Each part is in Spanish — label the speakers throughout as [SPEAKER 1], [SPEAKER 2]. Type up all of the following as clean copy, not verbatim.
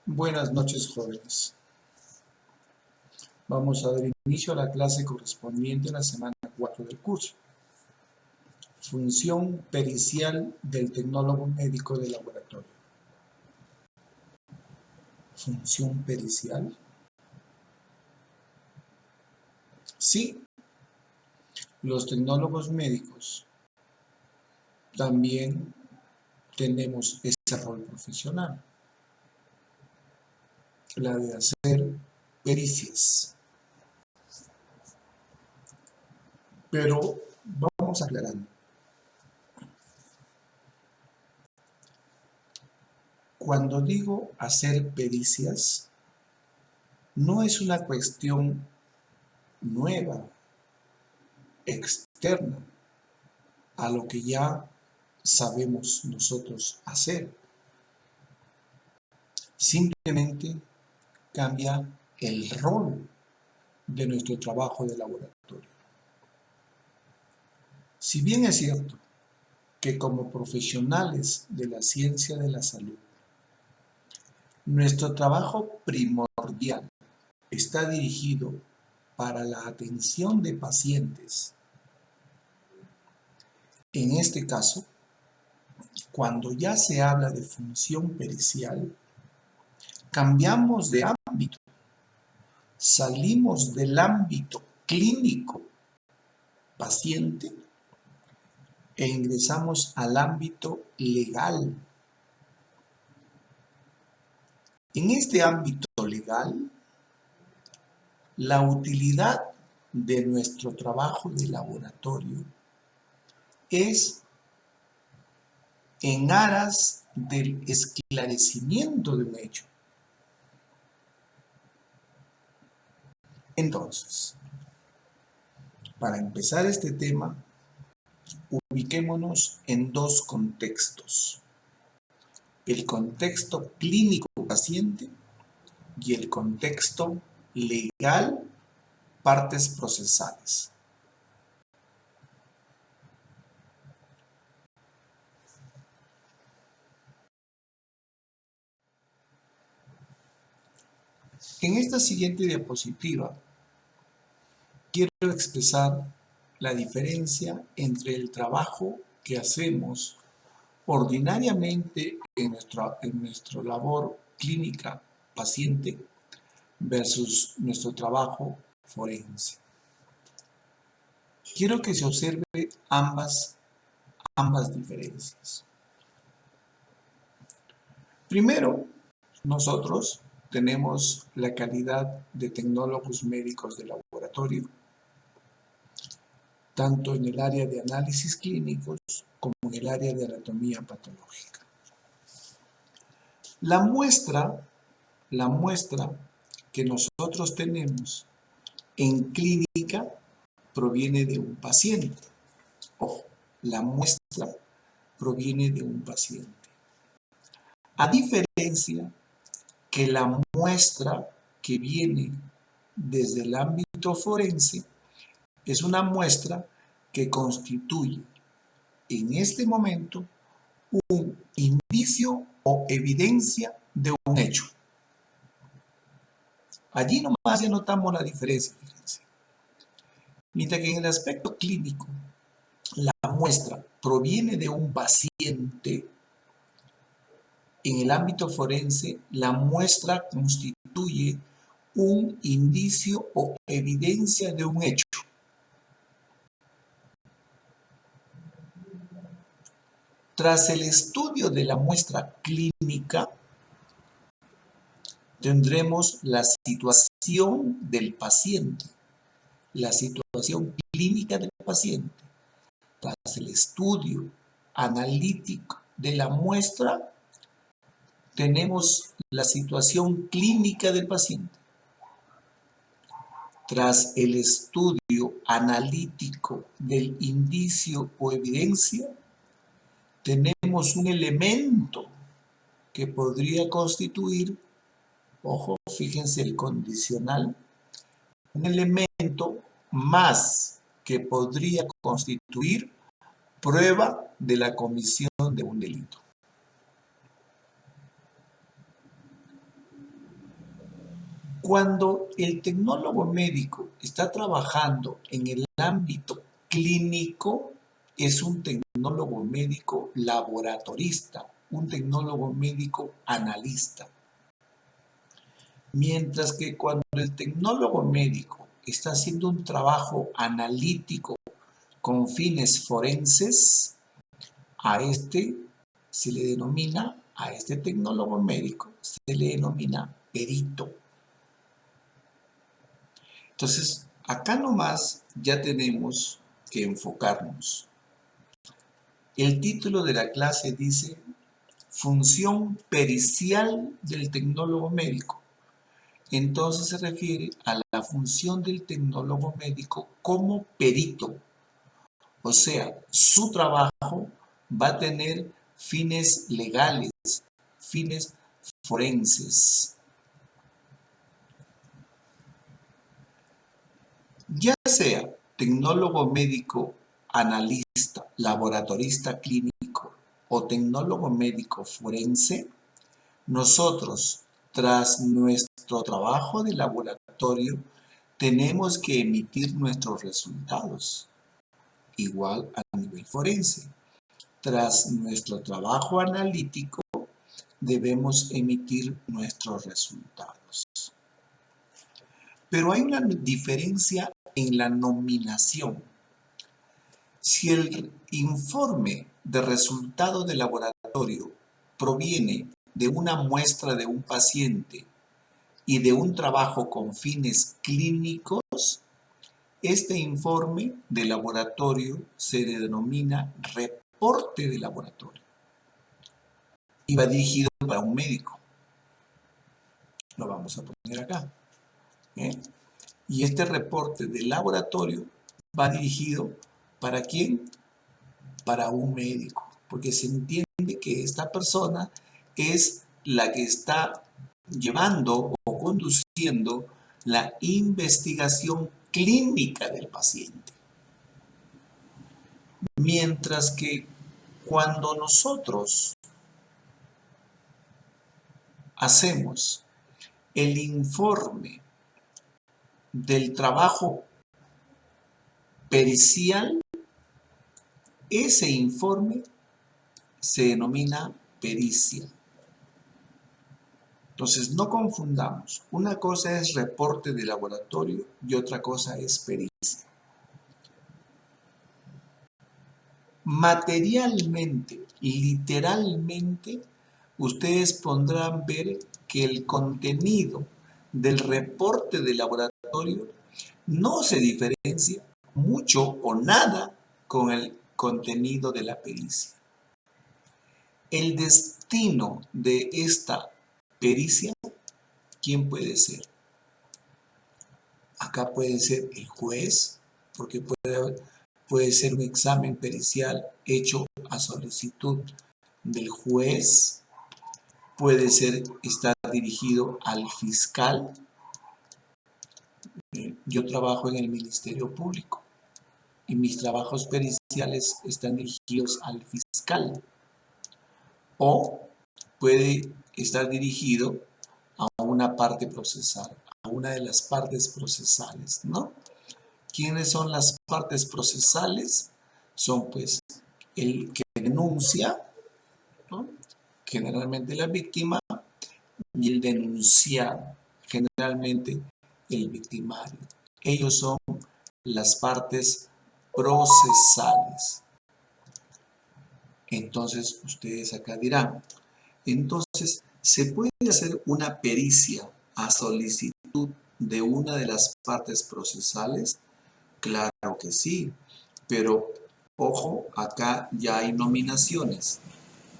[SPEAKER 1] Buenas noches, jóvenes. Vamos a dar inicio a la clase correspondiente a la semana 4 del curso. Función pericial del tecnólogo médico de laboratorio. ¿Función pericial? Sí, los tecnólogos médicos también tenemos ese rol profesional, la de hacer pericias. Pero vamos aclarando. Cuando digo hacer pericias, no es una cuestión nueva, externa, a lo que ya sabemos nosotros hacer. Simplemente cambia el rol de nuestro trabajo de laboratorio. Si bien es cierto que como profesionales de la ciencia de la salud, nuestro trabajo primordial está dirigido para la atención de pacientes. En este caso, cuando ya se habla de función pericial, cambiamos de ámbito, salimos del ámbito clínico paciente e ingresamos al ámbito legal. En este ámbito legal, la utilidad de nuestro trabajo de laboratorio es en aras del esclarecimiento de un hecho. Entonces, para empezar este tema, ubiquémonos en dos contextos: el contexto clínico paciente y el contexto legal, partes procesales. En esta siguiente diapositiva quiero expresar la diferencia entre el trabajo que hacemos ordinariamente en nuestra labor clínica paciente versus nuestro trabajo forense. Quiero que se observe ambas diferencias. Primero, nosotros tenemos la calidad de tecnólogos médicos de laboratorio, tanto en el área de análisis clínicos como en el área de anatomía patológica. La muestra que nosotros tenemos en clínica proviene de un paciente. Ojo, la muestra proviene de un paciente. A diferencia que la muestra que viene desde el ámbito forense es una muestra que constituye en este momento un indicio o evidencia de un hecho. Allí nomás ya notamos la diferencia. Mientras que en el aspecto clínico, la muestra proviene de un paciente, en el ámbito forense, la muestra constituye un indicio o evidencia de un hecho. Tras el estudio de la muestra clínica, tendremos la situación del paciente, la situación clínica del paciente. Tras el estudio analítico de la muestra, tenemos la situación clínica del paciente. Tras el estudio analítico del indicio o evidencia, tenemos un elemento que podría constituir, ojo, fíjense el condicional, un elemento más que podría constituir prueba de la comisión de un delito. Cuando el tecnólogo médico está trabajando en el ámbito clínico, es un tecnólogo médico laboratorista, un tecnólogo médico analista. Mientras que cuando el tecnólogo médico está haciendo un trabajo analítico con fines forenses, a este se le denomina, a este tecnólogo médico se le denomina perito. Entonces, acá nomás ya tenemos que enfocarnos. El título de la clase dice Función pericial del tecnólogo médico. Entonces se refiere a la función del tecnólogo médico como perito. O sea, su trabajo va a tener fines legales, fines forenses. Ya sea tecnólogo médico analista, laboratorista clínico o tecnólogo médico forense, nosotros, tras nuestro trabajo de laboratorio, tenemos que emitir nuestros resultados, igual a nivel forense. Tras nuestro trabajo analítico, debemos emitir nuestros resultados. Pero hay una diferencia en la nominación. Si el informe de resultado de laboratorio proviene de una muestra de un paciente y de un trabajo con fines clínicos, este informe de laboratorio se denomina reporte de laboratorio y va dirigido para un médico. Lo vamos a poner acá. Y este reporte de laboratorio va dirigido ¿para quién? Para un médico, porque se entiende que esta persona es la que está llevando o conduciendo la investigación clínica del paciente. Mientras que cuando nosotros hacemos el informe del trabajo pericial, ese informe se denomina pericia. Entonces, no confundamos. Una cosa es reporte de laboratorio y otra cosa es pericia. Materialmente, literalmente, ustedes podrán ver que el contenido del reporte de laboratorio no se diferencia mucho o nada con el contenido de la pericia. El destino de esta pericia, ¿quién puede ser? Acá puede ser el juez, porque puede ser un examen pericial hecho a solicitud del juez, puede ser estar dirigido al fiscal. Yo trabajo en el Ministerio Público y mis trabajos periciales están dirigidos al fiscal. O puede estar dirigido a una parte procesal, a una de las partes procesales, ¿no? ¿Quiénes son las partes procesales? Son pues el que denuncia, ¿no? Generalmente la víctima, y el denunciado, generalmente el victimario. Ellos son las partes procesales. Entonces ustedes acá dirán, entonces, ¿se puede hacer una pericia a solicitud de una de las partes procesales? Claro que sí, pero ojo, acá ya hay nominaciones.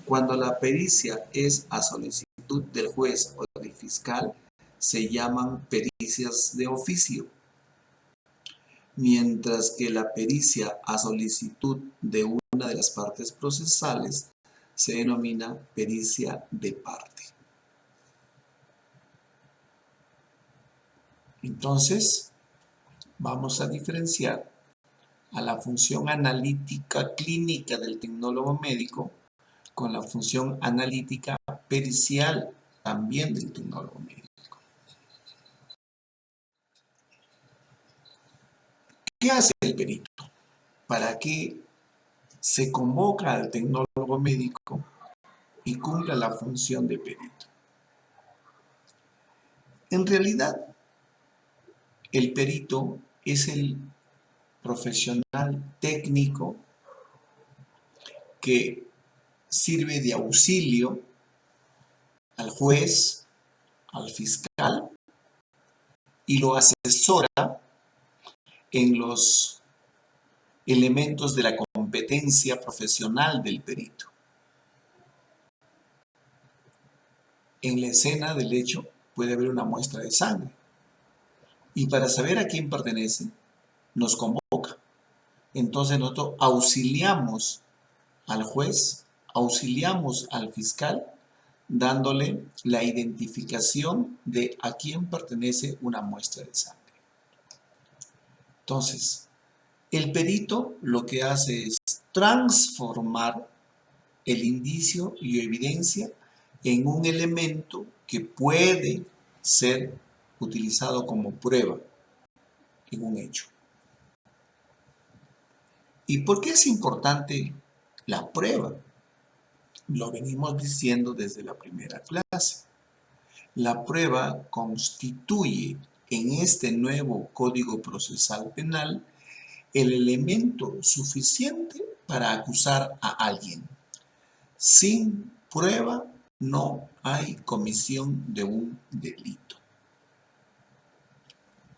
[SPEAKER 1] Cuando la pericia es a solicitud del juez o del fiscal, se llaman pericias de oficio, mientras que la pericia a solicitud de una de las partes procesales se denomina pericia de parte. Entonces, vamos a diferenciar a la función analítica clínica del tecnólogo médico con la función analítica pericial también del tecnólogo médico. ¿Qué hace el perito? ¿Para qué se convoca al tecnólogo médico y cumpla la función de perito? En realidad, el perito es el profesional técnico que sirve de auxilio al juez, al fiscal, y lo asesora en los elementos de la competencia profesional del perito. En la escena del hecho puede haber una muestra de sangre y para saber a quién pertenece nos convoca. Entonces nosotros auxiliamos al juez, auxiliamos al fiscal dándole la identificación de a quién pertenece una muestra de sangre. Entonces, el perito lo que hace es transformar el indicio y evidencia en un elemento que puede ser utilizado como prueba en un hecho. ¿Y por qué es importante la prueba? Lo venimos diciendo desde la primera clase. La prueba constituye en este nuevo Código Procesal Penal el elemento suficiente para acusar a alguien. Sin prueba no hay comisión de un delito.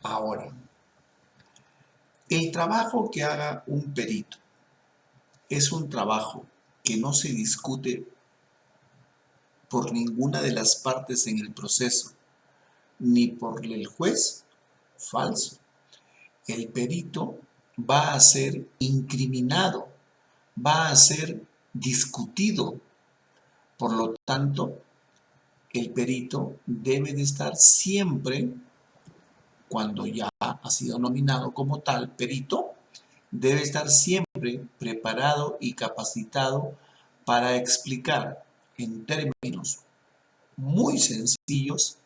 [SPEAKER 1] Ahora, el trabajo que haga un perito es un trabajo que no se discute por ninguna de las partes en el proceso, ni por el juez. Falso. El perito va a ser incriminado, va a ser discutido. Por lo tanto, el perito debe de estar siempre, cuando ya ha sido nominado como tal perito, debe estar siempre preparado y capacitado para explicar en términos muy sencillos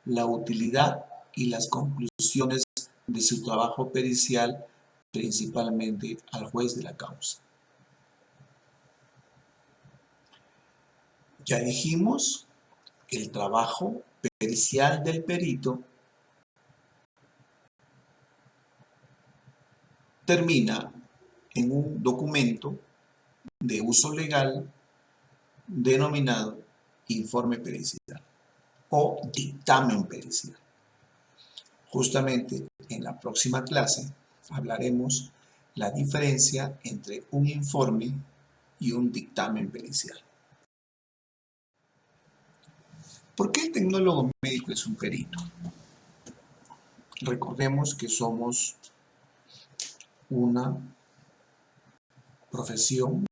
[SPEAKER 1] la utilidad y las conclusiones de su trabajo pericial, principalmente al juez de la causa. Ya dijimos, el trabajo pericial del perito termina en un documento de uso legal denominado informe pericial o dictamen pericial. Justamente en la próxima clase hablaremos la diferencia entre un informe y un dictamen pericial. ¿Por qué el tecnólogo médico es un perito? Recordemos que somos una profesión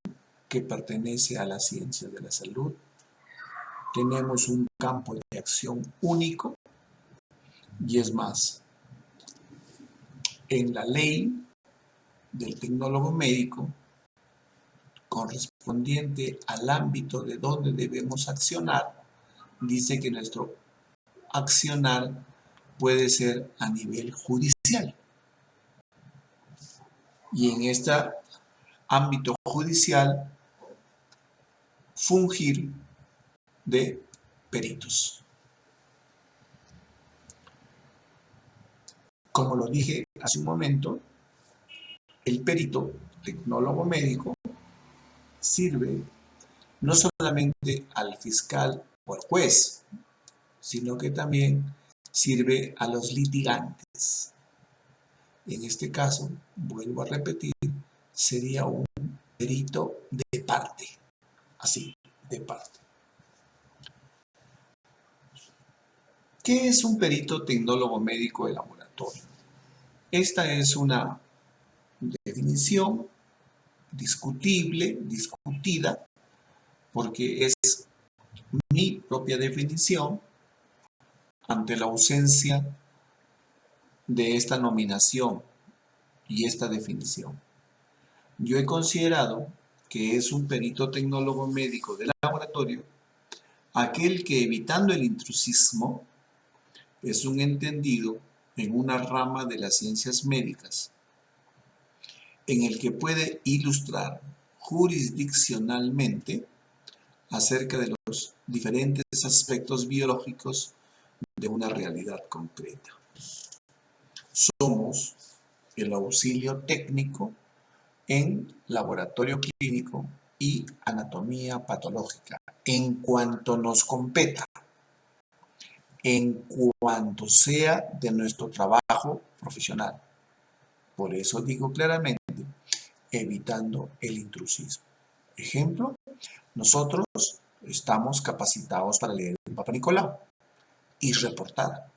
[SPEAKER 1] que pertenece a la ciencia de la salud. Tenemos un campo de acción único y es más, en la ley del tecnólogo médico correspondiente al ámbito de donde debemos accionar, dice que nuestro accionar puede ser a nivel judicial. Y en este ámbito judicial, fungir de peritos. Como lo dije hace un momento, el perito, tecnólogo médico, sirve no solamente al fiscal o al juez, sino que también sirve a los litigantes. En este caso, vuelvo a repetir, sería un perito de parte, así, de parte. ¿Qué es un perito tecnólogo médico de laboratorio? Esta es una definición discutible, discutida, porque es mi propia definición ante la ausencia de esta nominación y esta definición. Yo he considerado que es un perito tecnólogo médico de laboratorio aquel que, evitando el intrusismo, es un entendido en una rama de las ciencias médicas en el que puede ilustrar jurisdiccionalmente acerca de los diferentes aspectos biológicos de una realidad concreta. Somos el auxilio técnico en laboratorio clínico y anatomía patológica, en cuanto nos competa, en cuanto sea de nuestro trabajo profesional. Por eso digo claramente, evitando el intrusismo. Ejemplo, nosotros estamos capacitados para leer el Papa Nicolau y reportar,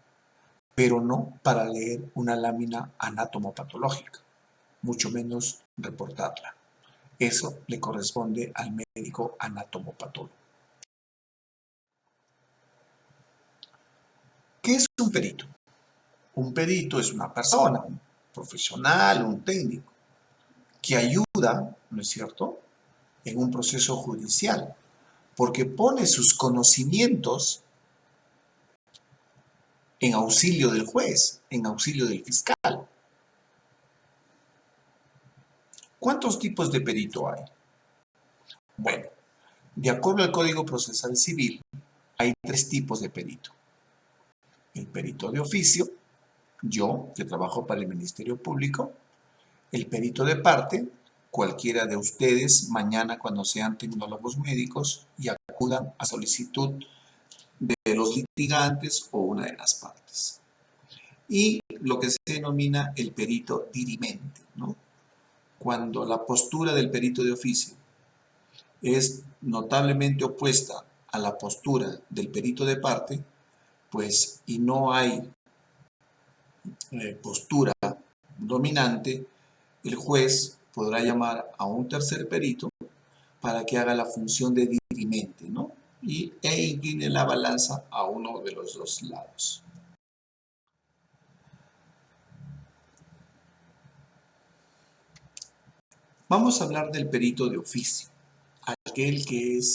[SPEAKER 1] pero no para leer una lámina anatomopatológica, mucho menos reportarla. Eso le corresponde al médico anatomopatólogo. ¿Qué es un perito? Un perito es una persona, un profesional, un técnico, que ayuda, ¿no es cierto?, en un proceso judicial, porque pone sus conocimientos en auxilio del juez, en auxilio del fiscal. ¿Cuántos tipos de perito hay? Bueno, de acuerdo al Código Procesal Civil, hay 3 tipos de perito. El perito de oficio, yo, que trabajo para el Ministerio Público; el perito de parte, cualquiera de ustedes mañana cuando sean tecnólogos médicos y acudan a solicitud de los litigantes o una de las partes. Y lo que se denomina el perito dirimente, ¿no? Cuando la postura del perito de oficio es notablemente opuesta a la postura del perito de parte, pues, y no hay postura dominante, el juez podrá llamar a un tercer perito para que haga la función de dirimente, ¿no? E incline la balanza a uno de los dos lados. Vamos a hablar del perito de oficio, aquel que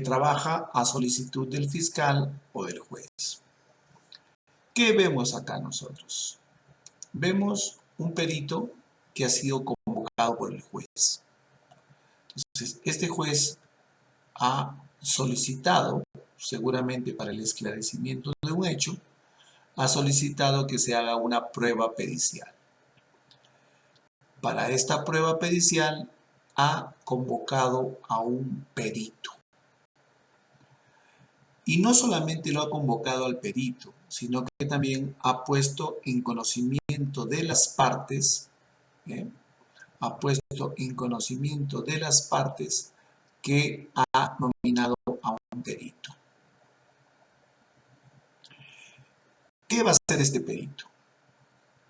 [SPEAKER 1] trabaja a solicitud del fiscal o del juez. ¿Qué vemos acá nosotros? Vemos un perito que ha sido convocado por el juez. Entonces, este juez ha solicitado, seguramente para el esclarecimiento de un hecho, ha solicitado que se haga una prueba pericial. Para esta prueba pericial ha convocado a un perito. Y no solamente lo ha convocado al perito, sino que también ha puesto en conocimiento de las partes, que ha nominado a un perito. ¿Qué va a hacer este perito?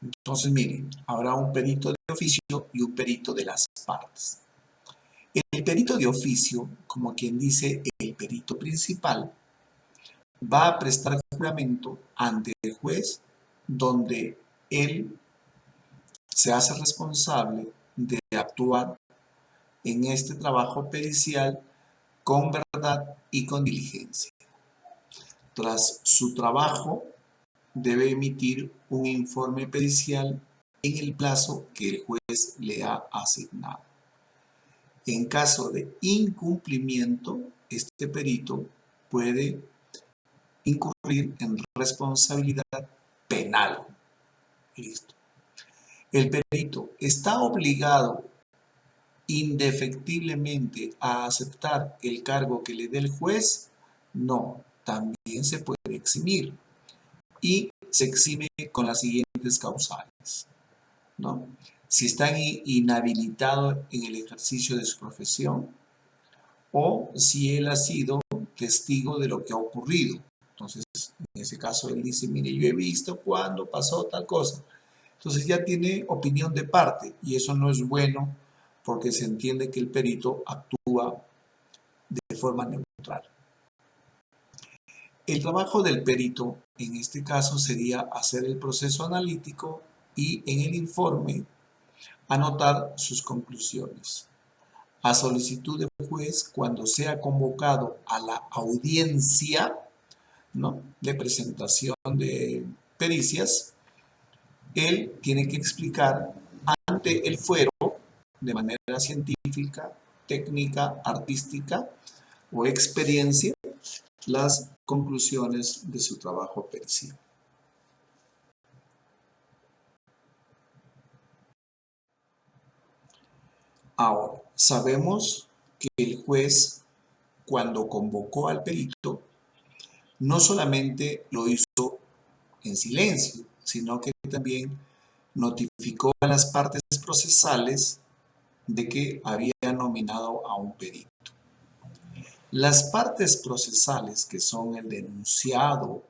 [SPEAKER 1] Entonces, miren, habrá un perito de oficio y un perito de las partes. El perito de oficio, como quien dice el perito principal, va a prestar juramento ante el juez, donde él se hace responsable de actuar en este trabajo pericial con verdad y con diligencia. Tras su trabajo, debe emitir un informe pericial en el plazo que el juez le ha asignado. En caso de incumplimiento, este perito puede incurrir en responsabilidad penal. Listo. El perito está obligado indefectiblemente a aceptar el cargo que le dé el juez. No, también se puede eximir. Y se exime con las siguientes causales, ¿no? Si está inhabilitado en el ejercicio de su profesión, o si él ha sido testigo de lo que ha ocurrido. Entonces, en ese caso, él dice, mire, yo he visto cuándo pasó tal cosa. Entonces ya tiene opinión de parte, y eso no es bueno porque se entiende que el perito actúa de forma neutral. El trabajo del perito, en este caso, sería hacer el proceso analítico y en el informe anotar sus conclusiones. A solicitud del juez, cuando sea convocado a la audiencia, ¿no?, de presentación de pericias, Él tiene que explicar ante el fuero de manera científica, técnica, artística o experiencia las conclusiones de su trabajo pericial. Ahora, sabemos que el juez, cuando convocó al perito, no solamente lo hizo en silencio, sino que también notificó a las partes procesales de que había nominado a un perito. Las partes procesales, que son el denunciado,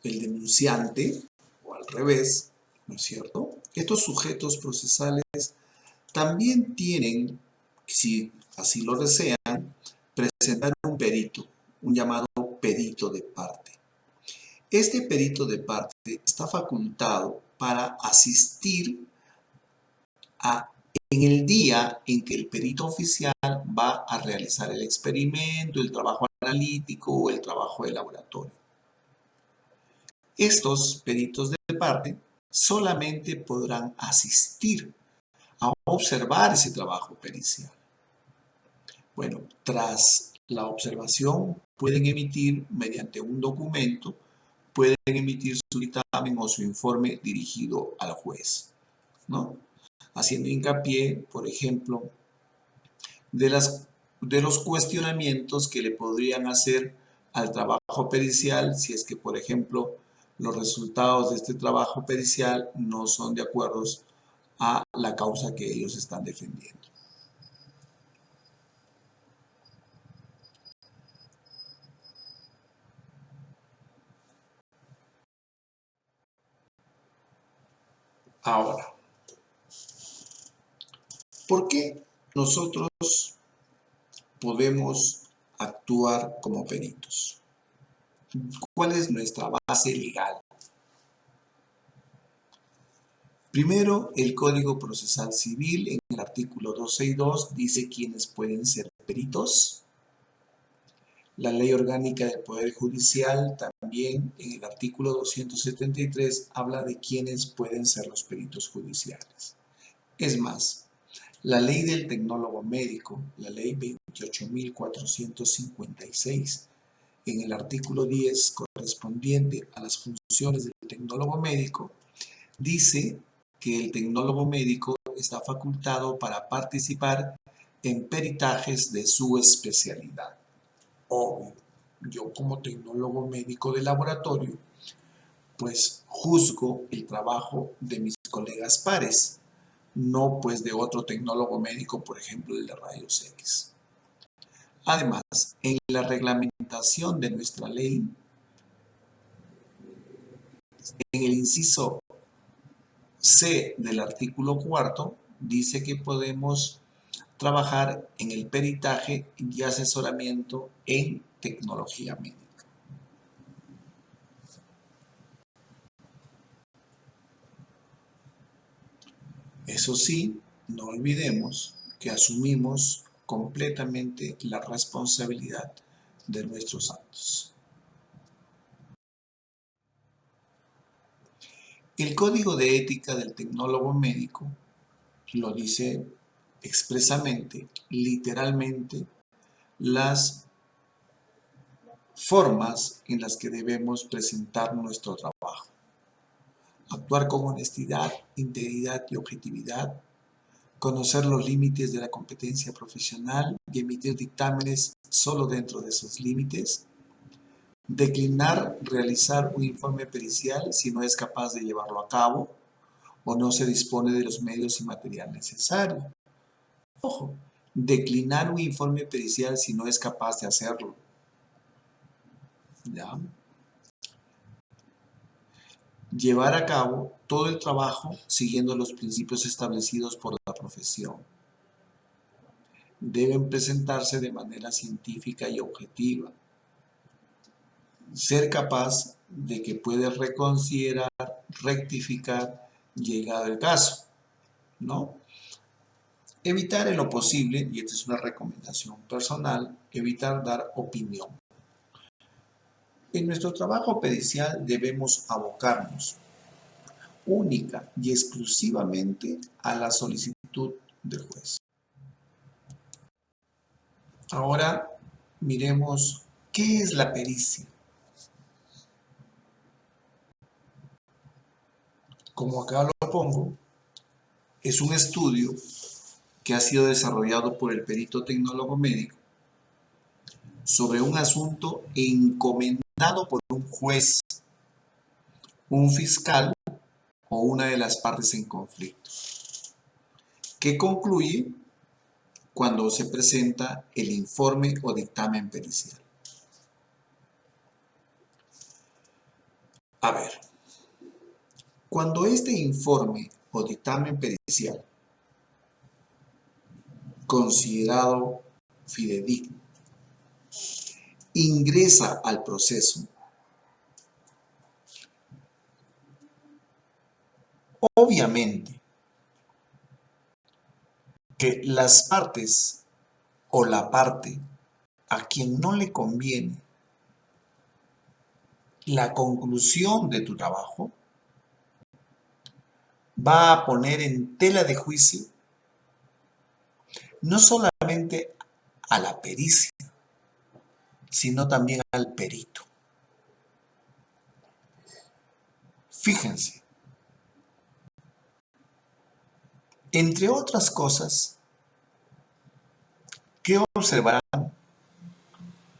[SPEAKER 1] el denunciante, o al revés, ¿no es cierto? Estos sujetos procesales también tienen, si así lo desean, presentar un perito, un llamado perito de parte. Este perito de parte está facultado para asistir en el día en que el perito oficial va a realizar el experimento, el trabajo analítico o el trabajo de laboratorio. Estos peritos de parte solamente podrán asistir a observar ese trabajo pericial. Bueno, tras la observación pueden emitir mediante un documento, pueden emitir su dictamen o su informe dirigido al juez, ¿no? Haciendo hincapié, por ejemplo, de los cuestionamientos que le podrían hacer al trabajo pericial si es que, por ejemplo, los resultados de este trabajo pericial no son de acuerdo a la causa que ellos están defendiendo. Ahora, ¿por qué nosotros podemos actuar como peritos? ¿Cuál es nuestra base legal? Primero, el Código Procesal Civil, en el artículo 262, dice quiénes pueden ser peritos. La Ley Orgánica del Poder Judicial también, en el artículo 273, habla de quiénes pueden ser los peritos judiciales. Es más, la Ley del Tecnólogo Médico, la Ley 28.456, en el artículo 10, correspondiente a las funciones del tecnólogo médico, dice que el tecnólogo médico está facultado para participar en peritajes de su especialidad. Obvio, yo como tecnólogo médico de laboratorio, pues juzgo el trabajo de mis colegas pares, no pues de otro tecnólogo médico, por ejemplo, el de rayos X. Además, en la reglamentación de nuestra ley, en el inciso C del artículo 4, dice que podemos trabajar en el peritaje y asesoramiento en tecnología médica. Eso sí, no olvidemos que asumimos completamente la responsabilidad de nuestros actos. El Código de Ética del Tecnólogo Médico lo dice expresamente, literalmente, las formas en las que debemos presentar nuestro trabajo. Actuar con honestidad, integridad y objetividad, conocer los límites de la competencia profesional y emitir dictámenes solo dentro de esos límites, declinar realizar un informe pericial si no es capaz de llevarlo a cabo o no se dispone de los medios y material necesario. Ojo, declinar un informe pericial si no es capaz de hacerlo. ¿Ya? Llevar a cabo todo el trabajo siguiendo los principios establecidos por la profesión. Deben presentarse de manera científica y objetiva. Ser capaz de que puede reconsiderar, rectificar, llegado el caso, ¿no? Evitar en lo posible, y esta es una recomendación personal, evitar dar opinión. En nuestro trabajo pericial debemos abocarnos única y exclusivamente a la solicitud del juez. Ahora miremos qué es la pericia. Como acá lo pongo, es un estudio que ha sido desarrollado por el perito tecnólogo médico sobre un asunto encomendado por un juez, un fiscal o una de las partes en conflicto, que concluye cuando se presenta el informe o dictamen pericial. A ver, cuando este informe o dictamen pericial, considerado fidedigno, ingresa al proceso, obviamente que las partes o la parte a quien no le conviene la conclusión de tu trabajo va a poner en tela de juicio no solamente a la pericia, sino también al perito. Fíjense, entre otras cosas, ¿qué observarán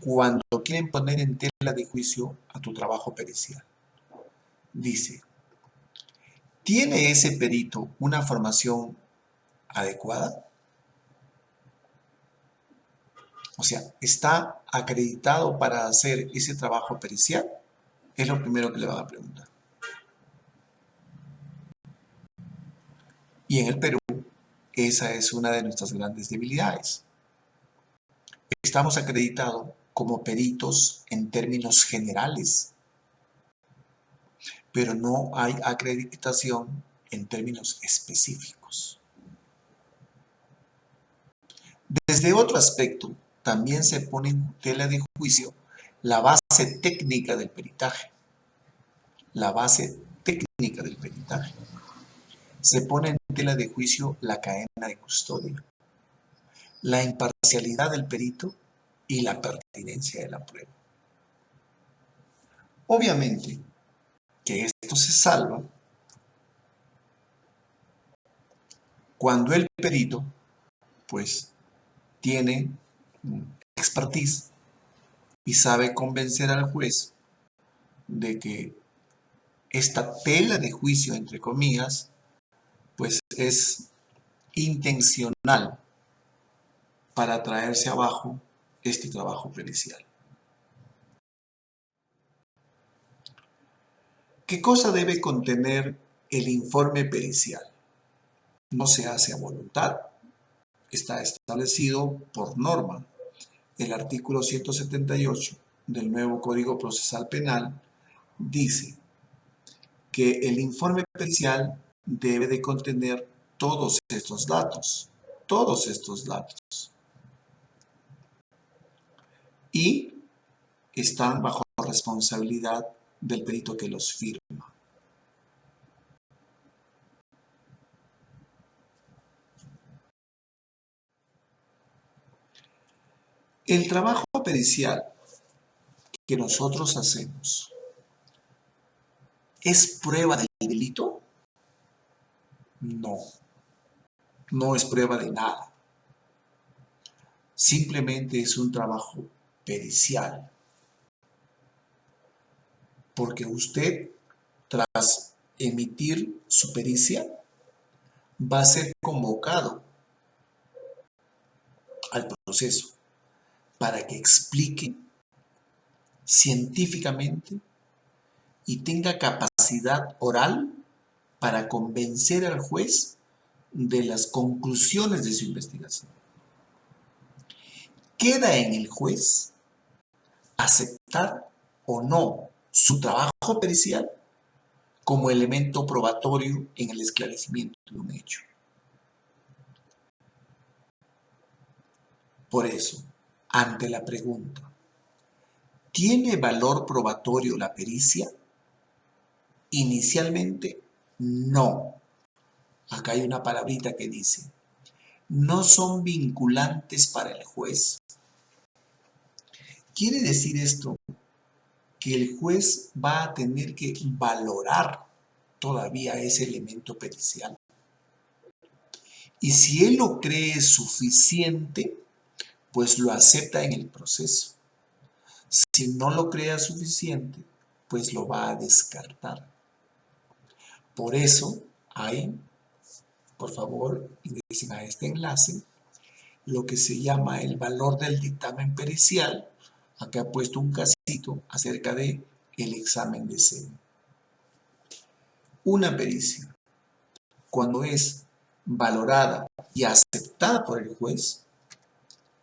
[SPEAKER 1] cuando quieren poner en tela de juicio a tu trabajo pericial? Dice, ¿tiene ese perito una formación adecuada? O sea, ¿está acreditado para hacer ese trabajo pericial? Es lo primero que le van a preguntar. Y en el Perú, esa es una de nuestras grandes debilidades. Estamos acreditados como peritos en términos generales, pero no hay acreditación en términos específicos. Desde otro aspecto, también se pone en tela de juicio la base técnica del peritaje. La base técnica del peritaje. Se pone en tela de juicio la cadena de custodia, la imparcialidad del perito y la pertinencia de la prueba. Obviamente que esto se salva cuando el perito pues tiene expertise y sabe convencer al juez de que esta tela de juicio, entre comillas, pues es intencional para traerse abajo este trabajo pericial. ¿Qué cosa debe contener el informe pericial? No se hace a voluntad. Está establecido por norma. El artículo 178 del nuevo Código Procesal Penal dice que el informe pericial debe de contener todos estos datos. Y están bajo responsabilidad del perito que los firma. El trabajo pericial que nosotros hacemos ¿es prueba del delito? No, no es prueba de nada. Simplemente es un trabajo pericial. Porque usted, tras emitir su pericia, va a ser convocado al proceso para que explique científicamente y tenga capacidad oral para convencer al juez de las conclusiones de su investigación. Queda en el juez aceptar o no su trabajo pericial como elemento probatorio en el esclarecimiento de un hecho. Por eso, ante la pregunta, ¿tiene valor probatorio la pericia? Inicialmente No. Acá hay una palabrita que dice, no son vinculantes para el juez. Quiere decir esto que el juez va a tener que valorar todavía ese elemento pericial. Y si él lo cree suficiente, pues lo acepta en el proceso. Si no lo crea suficiente, pues lo va a descartar. Por eso hay, por favor, ingresen a este enlace, lo que se llama el valor del dictamen pericial. Acá he puesto un casito acerca de el examen de SEM. Una pericia, cuando es valorada y aceptada por el juez,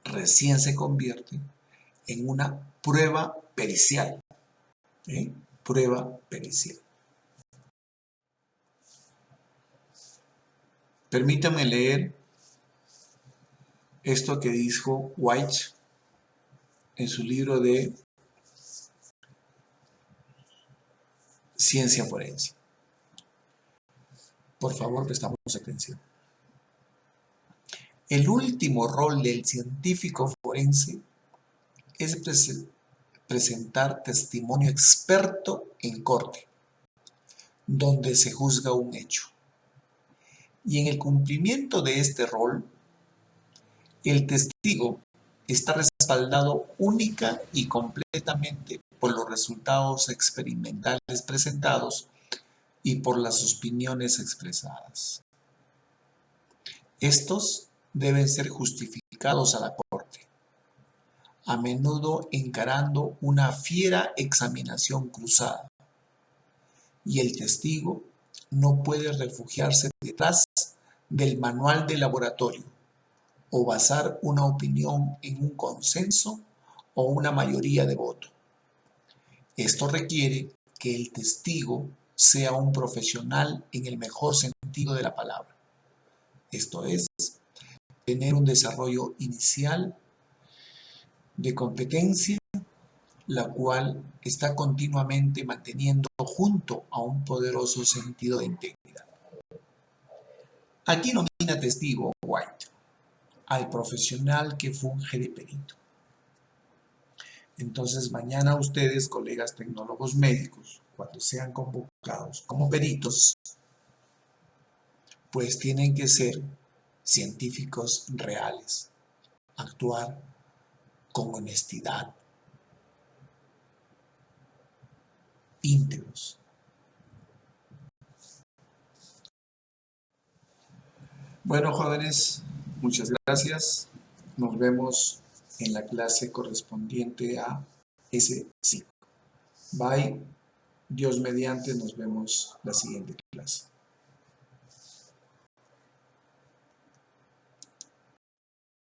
[SPEAKER 1] recién se convierte en una prueba pericial. Prueba pericial. Permítame leer esto que dijo White en su libro de Ciencia Forense. Por favor, prestamos atención. El último rol del científico forense es presentar testimonio experto en corte, donde se juzga un hecho. Y en el cumplimiento de este rol, el testigo está respaldado única y completamente por los resultados experimentales presentados y por las opiniones expresadas. Estos deben ser justificados a la corte, a menudo encarando una fiera examinación cruzada, y el testigo no puede refugiarse detrás del manual de laboratorio o basar una opinión en un consenso o una mayoría de voto. Esto requiere que el testigo sea un profesional en el mejor sentido de la palabra. Esto es, tener un desarrollo inicial de competencia, la cual está continuamente manteniendo junto a un poderoso sentido de integridad. Aquí nomina testigo White al profesional que funge de perito. Entonces mañana ustedes, colegas tecnólogos médicos, cuando sean convocados como peritos, pues tienen que ser científicos reales, actuar con honestidad, íntegros. Bueno, jóvenes, muchas gracias. Nos vemos en la clase correspondiente a S5. Bye. Dios mediante, nos vemos la siguiente clase.